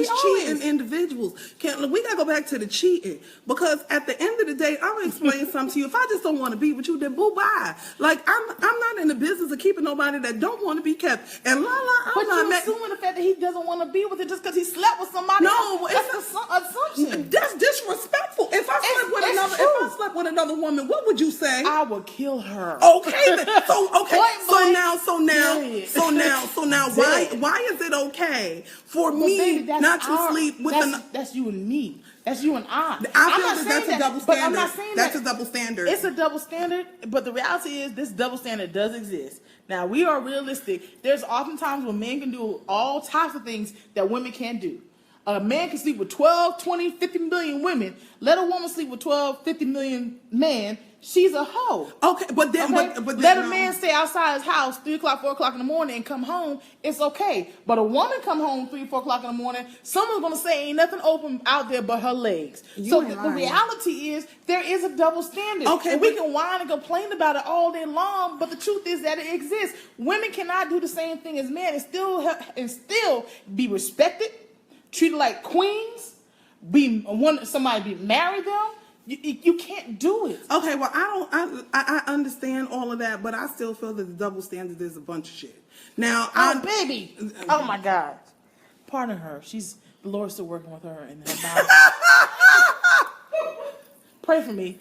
these cheating individuals. We gotta go back to the cheating, because at the end of the day, I'm gonna explain something to you. If I just don't want to be with you, then boo bye. Like I'm not in the business of keeping nobody that don't want to be kept. And but you're assuming the fact that he doesn't want to be with it just because he slept with somebody. No, that's an assumption. That's disrespectful. If I slept with another woman, what would you say? I would kill her. Okay, then. So now, why is it okay for me not to sleep with that's you and me. That's you and I. I feel that's a double standard. But I'm not saying that's a double standard. It's a double standard, but the reality is this double standard does exist. Now, we are realistic. There's oftentimes when men can do all types of things that women can't do. A man can sleep with 12, 20, 50 million women. Let a woman sleep with 12, 50 million men. She's a hoe. Okay, but then let a man stay outside his house 3 o'clock, 4 o'clock in the morning and come home. It's okay. But a woman come home 3, 4 o'clock in the morning. Someone's gonna say ain't nothing open out there but her legs. So the reality is there is a double standard. Okay, and we can whine and complain about it all day long, but the truth is that it exists. Women cannot do the same thing as men and still be respected, treated like queens, somebody marry them. You can't do it. Okay, well, I understand all of that, but I still feel that the double standard is a bunch of shit. Now, baby, oh my God, pardon her. The Lord's still working with her in her body. Pray for me.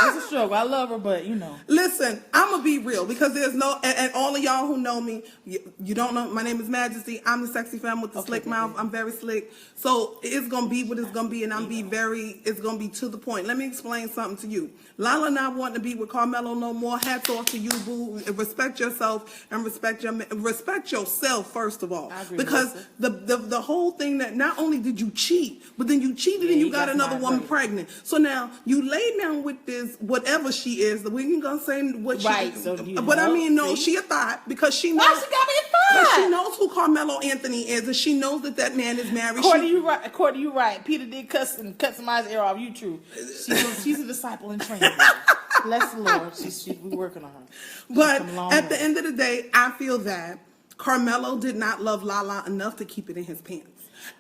It's a struggle. I love her, but you know. Listen, I'm gonna be real, because there's no, and all of y'all who know me, you don't know. My name is Majesty. I'm the sexy femme with the slick mouth. I'm very slick, so it's gonna be what it's gonna be, and it's gonna be to the point. Let me explain something to you. Lala not wanting to be with Carmelo no more. Hats off to you, boo. Respect yourself and respect yourself first of all, because the whole thing that not only did you cheat, but then you cheated and you got another woman pregnant. So now you lay down with this whatever she is. We ain't gonna say what she is, but I mean, no, she a thought, because she knows. Why she got me a thought? She knows who Carmelo Anthony is, and she knows that man is married. Courtney, you right. Peter did cut somebody's ear off. You true. She's a disciple in training. Bless the Lord. We're working on her. But at the end of the day, I feel that Carmelo did not love Lala enough to keep it in his pants.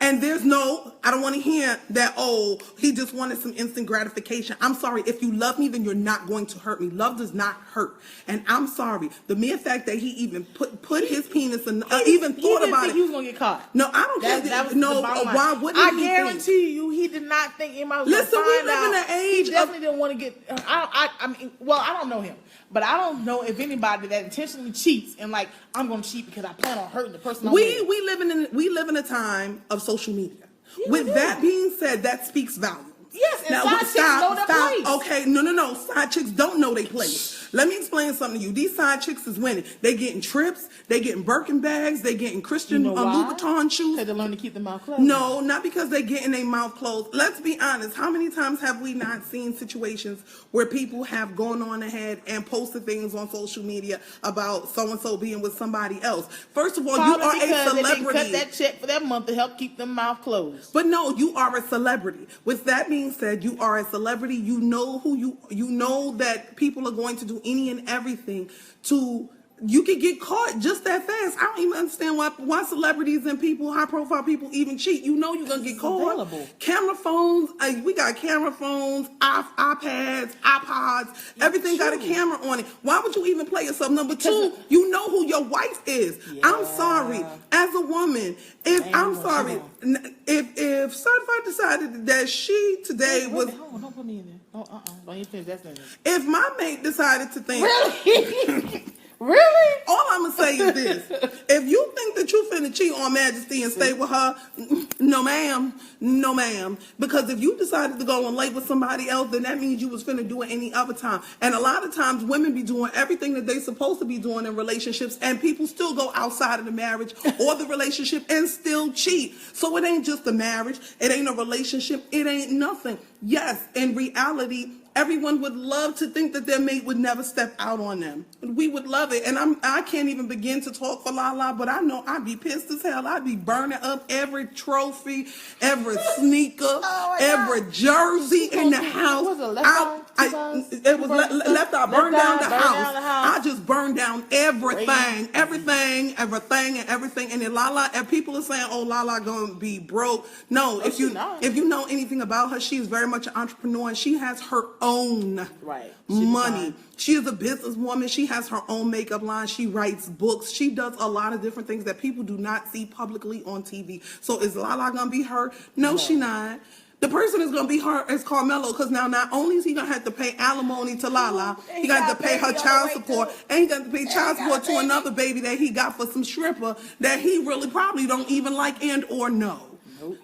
And I don't want to hear that, oh, he just wanted some instant gratification. I'm sorry. If you love me, then you're not going to hurt me. Love does not hurt. And I'm sorry. The mere fact that he even put his penis in, even thought about it. He was going to get caught. No, I don't think that. No, why wouldn't he? I guarantee you, he did not think anybody was going to find out. Listen, we live in an age. He definitely didn't want to get, I don't know him. But I don't know if anybody that intentionally cheats and like, I'm going to cheat because I plan on hurting the person. We live in a time of social media. Yeah, with that being said, that speaks volumes. Yes, and side chicks know their place. Okay, no. Side chicks don't know their place. Let me explain something to you. These side chicks is winning. They getting trips. They getting Birkin bags. They getting Christian Louboutin shoes. Because they learn to keep their mouth closed. No, not because they getting their mouth closed. Let's be honest. How many times have we not seen situations where people have gone on ahead and posted things on social media about so-and-so being with somebody else? First of all, probably you are a celebrity. They didn't cut that check for that month to help keep them mouth closed. But no, you are a celebrity. With that being said, you are a celebrity. You know you know that people are going to do any and everything to. You can get caught just that fast. I don't even understand why celebrities and people, high profile people, even cheat. You know you're gonna get caught. Available. Camera phones. We got camera phones, iPads, iPods. Everything got a camera on it. Why would you even play yourself? Number two, you know who your wife is. Yeah. I'm sorry, as a woman, if Certified decided that she today was. Hold on, don't put me in there. Don't even finish that sentence. If my mate decided to think. Really? Really? All I'm going to say is this. If you think that you finna cheat on Majesty and stay with her, no ma'am. No ma'am. Because if you decided to go and lay with somebody else, then that means you was finna do it any other time. And a lot of times women be doing everything that they supposed to be doing in relationships, and people still go outside of the marriage or the relationship and still cheat. So it ain't just a marriage. It ain't a relationship. It ain't nothing. Yes, in reality, everyone would love to think that their mate would never step out on them. We would love it. And I can't even begin to talk for Lala, but I know I'd be pissed as hell. I'd be burning up every trophy, every sneaker, every jersey in the house. Was it left eye, burned down the house. I just burned down everything. And then Lala, and people are saying, oh, Lala gonna be broke. No, if you know anything about her, she is very much an entrepreneur, and she has her own money. She is a businesswoman. She has her own makeup line. She writes books. She does a lot of different things that people do not see publicly on TV. So is Lala gonna be her? No, she not. The person is gonna be her is Carmelo, because now not only is he gonna have to pay alimony to Lala, he gonna have to pay her child support, and he got to pay child support to another baby that he got for some stripper that he really probably don't even like and or know.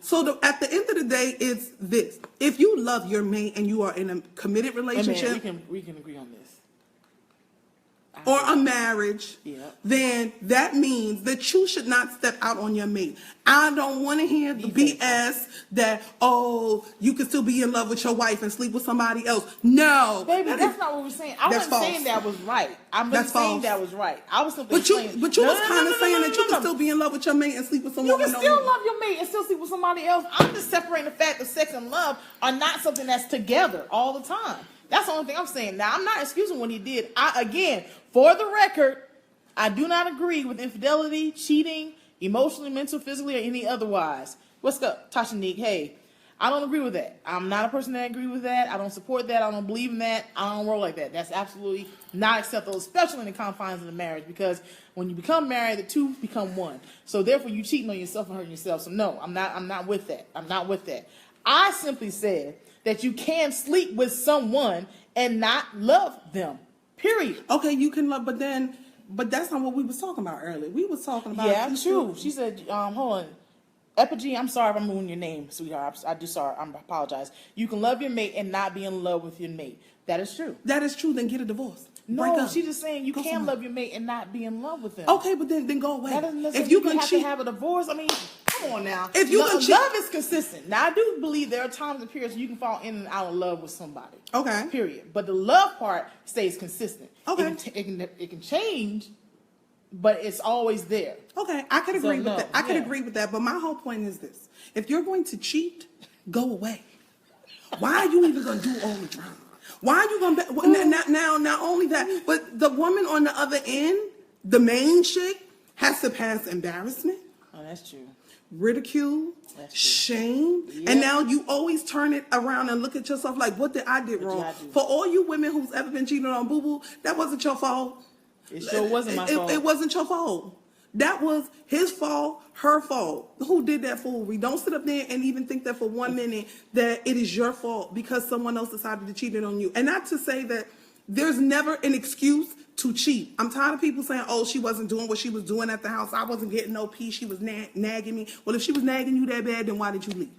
So at the end of the day, it's this: if you love your mate and you are in a committed relationship, we can agree on this. Or a marriage, then that means that you should not step out on your mate. I don't want to hear the BS that, oh, you can still be in love with your wife and sleep with somebody else. No. Baby, that's not what we're saying. I wasn't saying that was right. I'm not saying that was right. I was simply saying. But you was kind of saying that you can still be in love with your mate and sleep with someone. You can still love your mate and still sleep with somebody else. I'm just separating the fact that sex and love are not something that's together all the time. That's the only thing I'm saying. Now, I'm not excusing what he did. Again, for the record, I do not agree with infidelity, cheating, emotionally, mental, physically, or any otherwise. What's up, Tashanique? Hey, I don't agree with that. I'm not a person that agree with that. I don't support that. I don't believe in that. I don't roll like that. That's absolutely not acceptable, especially in the confines of the marriage, because when you become married, the two become one. So therefore, you cheating on yourself and hurting yourself. So no, I'm not with that. I'm not with that. I simply said that you can sleep with someone and not love them. Period. Okay, you can love, but that's not what we was talking about earlier. We was talking about true. She said, hold on. Epigene, I'm sorry if I'm ruining your name, sweetheart. I apologize. You can love your mate and not be in love with your mate. That is true. That is true. Then get a divorce. No, she's just saying you can love your mate and not be in love with them. Okay, but then go away. That doesn't necessarily mean you have to have a divorce. I mean, come on now. If you can cheat, love is consistent. Now, I do believe there are times and periods you can fall in and out of love with somebody. Okay. Period. But the love part stays consistent. Okay. It can change, but it's always there. Okay, I could agree with that. I could agree with that. But my whole point is this: if you're going to cheat, go away. Why are you even going to do all the drama? Why are you going to not only that, but the woman on the other end, the chick, has to pass embarrassment. Oh, that's true. Ridicule, shame, and now you always turn it around and look at yourself like, what did I do wrong? For all you women who's ever been cheated on, boo boo, that wasn't your fault. It sure wasn't my fault. It wasn't your fault. That was his fault, her fault. Who did that foolery? Don't sit up there and even think that for 1 minute that it is your fault because someone else decided to cheat on you. And not to say that there's never an excuse to cheat. I'm tired of people saying, oh, she wasn't doing what she was doing at the house. I wasn't getting no peace. She was nagging me. Well, if she was nagging you that bad, then why did you leave?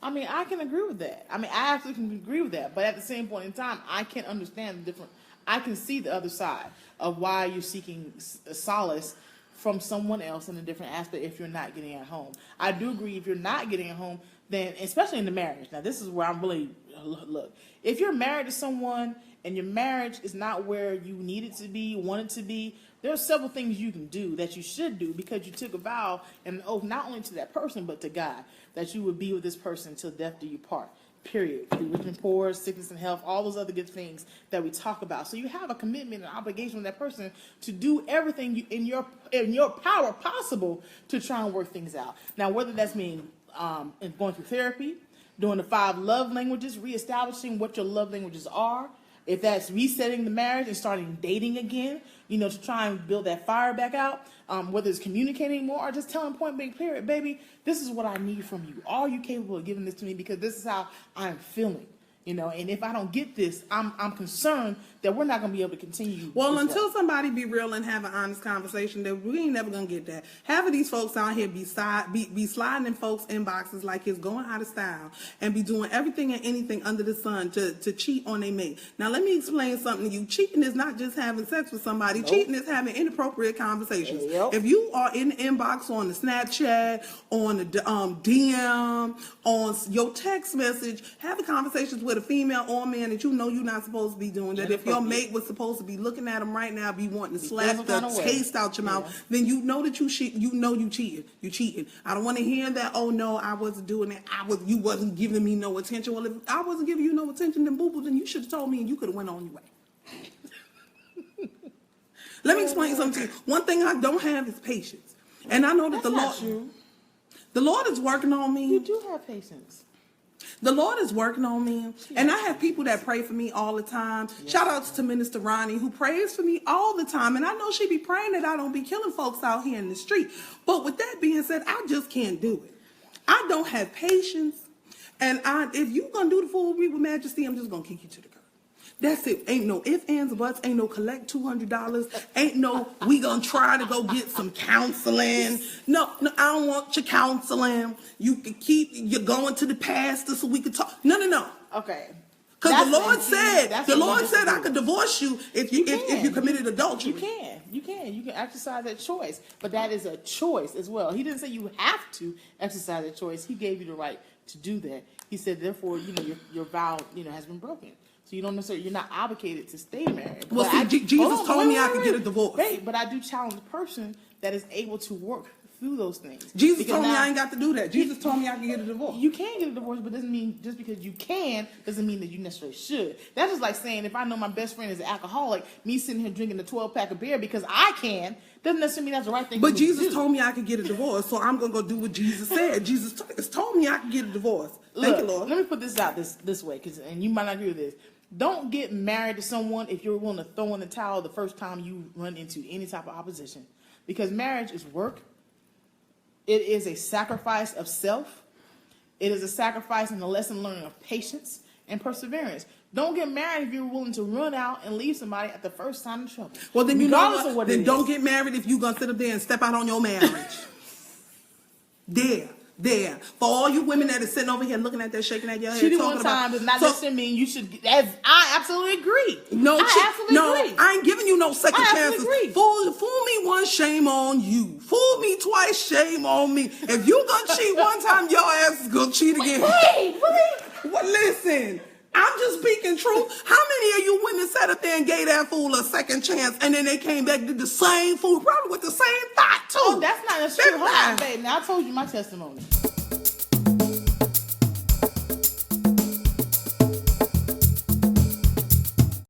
I mean, I can agree with that. I mean, I absolutely can agree with that. But at the same point in time, I can understand the different. I can see the other side of why you're seeking solace from someone else in a different aspect if you're not getting at home. I do agree if you're not getting at home, then especially in the marriage. Now, this is where I'm really look. If you're married to someone and your marriage is not where you need it to be, want it to be, there are several things you can do that you should do because you took a vow and an oath not only to that person but to God that you would be with this person till death do you part. Period. Through rich and poor, sickness and health, all those other good things that we talk about. So you have a commitment and obligation with that person to do everything in your power possible to try and work things out. Now, whether that's mean going through therapy, doing the 5 love languages, reestablishing what your love languages are, if that's resetting the marriage and starting dating again, to try and build that fire back out, whether it's communicating more or just telling point blank period, baby, this is what I need from you. Are you capable of giving this to me? Because this is how I'm feeling. And if I don't get this, I'm concerned that we're not going to be able to continue. Well, until somebody be real and have an honest conversation, that we ain't never going to get that. Half of these folks out here be sliding in folks' inboxes like it's going out of style and be doing everything and anything under the sun to cheat on their mate. Now, let me explain something to you. Cheating is not just having sex with somebody. Nope. Cheating is having inappropriate conversations. Yep. If you are in the inbox on the Snapchat, on the DM, on your text message, having conversations with with a female or a man that you know you're not supposed to be doing, that if your mate was supposed to be looking at him right now, be wanting to slap the taste out your mouth, then you know that you cheated. You cheating. I don't want to hear that. Oh no, I wasn't doing it. You wasn't giving me no attention. Well, if I wasn't giving you no attention, then boo boo, then you should have told me, and you could have went on your way. Let me explain something to you. One thing I don't have is patience, and I know that the Lord is working on me. You do have patience. The Lord is working on me, and I have people that pray for me all the time. Yes. Shout outs to Minister Ronnie, who prays for me all the time, and I know she be praying that I don't be killing folks out here in the street. But with that being said, I just can't do it. I don't have patience, and if you gonna do the fool with me with majesty, I'm just gonna kick you to the curb. That's it. Ain't no ifs, ands, or buts. Ain't no collect $200. Ain't no we gonna try to go get some counseling. No, I don't want your counseling. You can you're going to the pastor so we can talk. No. Okay. Because the Lord said I could divorce you if you committed adultery. You can exercise that choice, but that is a choice as well. He didn't say you have to exercise that choice. He gave you the right to do that. He said, therefore, your vow, has been broken. So you're not obligated to stay married. Well, Jesus told me I could get a divorce. Right, but I do challenge the person that is able to work through those things. Jesus told me I ain't got to do that. Jesus told me I can get a divorce. You can get a divorce, but doesn't mean just because you can doesn't mean that you necessarily should. That's just like saying if I know my best friend is an alcoholic, me sitting here drinking a 12-pack of beer because I can doesn't necessarily mean that's the right thing. But Jesus told me I could get a divorce, so I'm gonna go do what Jesus said. Jesus told me I could get a divorce. Thank you, Lord. Let me put this out this way, and you might not agree with this. Don't get married to someone if you're willing to throw in the towel the first time you run into any type of opposition. Because marriage is work. It is a sacrifice of self. It is a sacrifice and a lesson learning of patience and perseverance. Don't get married if you're willing to run out and leave somebody at the first sign of trouble. Well, then you know what? Then don't get married if you're going to sit up there and step out on your marriage. There. For all you women that are sitting over here looking at that, shaking at your head. Cheating one time does not necessarily mean you should. I absolutely agree. I ain't giving you no second chances. Agree. Fool me once, shame on you. Fool me twice, shame on me. If you gonna cheat one time, your ass is gonna cheat again. Wait. Well, listen. I'm just speaking truth. How many of you women sat up there and gave that fool a second chance, and then they came back and did the same fool, probably with the same thought too? Oh, that's not necessarily. Hold on, babe. Now I told you my testimony.